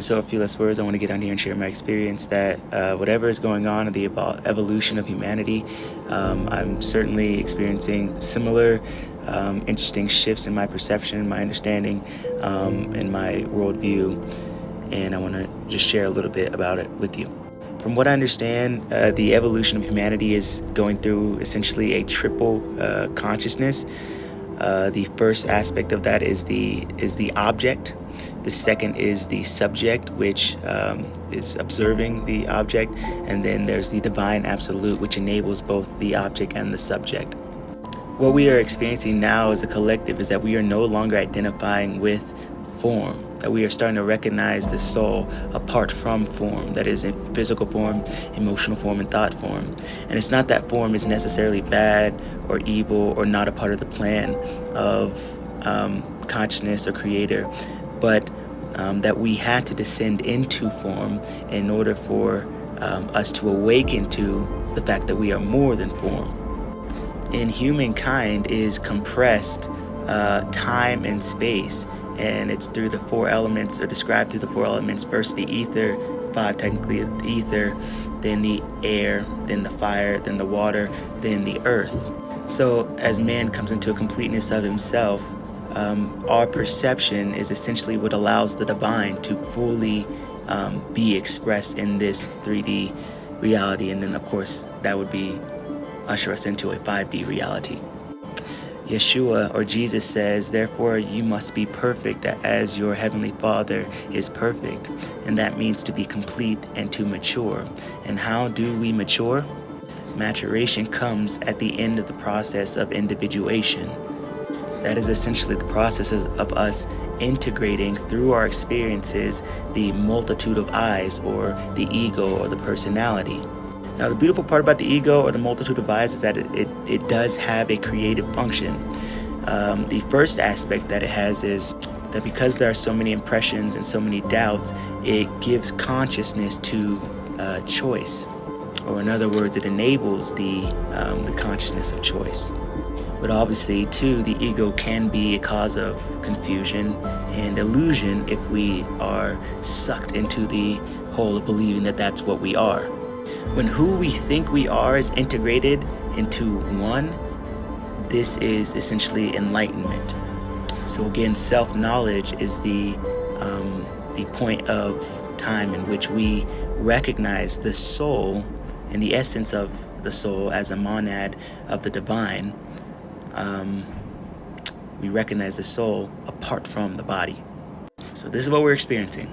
And so, a few less words, I want to get on here and share my experience that whatever is going on in the evolution of humanity, I'm certainly experiencing similar interesting shifts in my perception, my understanding, and my worldview. And I want to just share a little bit about it with you. From what I understand, the evolution of humanity is going through essentially a triple consciousness. The first aspect of that is the object. The second is the subject, which is observing the object. And then there's the divine absolute, which enables both the object and the subject. What we are experiencing now as a collective is that we are no longer identifying with form, that we are starting to recognize the soul apart from form, that is in physical form, emotional form, and thought form. And it's not that form is necessarily bad or evil or not a part of the plan of consciousness or creator, but that we had to descend into form in order for us to awaken to the fact that we are more than form. And humankind is compressed time and space, and it's through the four elements, or described through the four elements. First the ether, five technically, the ether, then the air, then the fire, then the water, then the earth. So as man comes into a completeness of himself, our perception is essentially what allows the divine to fully be expressed in this 3D reality. And then of course that would be usher us into a 5D reality. Yeshua, or Jesus, says, therefore you must be perfect as your heavenly Father is perfect. And that means to be complete and to mature. And how do we mature? Maturation comes at the end of the process of individuation. That is essentially the process of us integrating through our experiences the multitude of eyes, or the ego, or the personality. Now, the beautiful part about the ego, or the multitude of eyes, is that it does have a creative function. The first aspect that it has is that because there are so many impressions and so many doubts, it gives consciousness to choice. Or in other words, it enables the consciousness of choice. But obviously, too, the ego can be a cause of confusion and illusion if we are sucked into the hole of believing that that's what we are. When who we think we are is integrated into one, this is essentially enlightenment. So again, self-knowledge is the point of time in which we recognize the soul and the essence of the soul as a monad of the divine. We recognize the soul apart from the body. So this is what we're experiencing.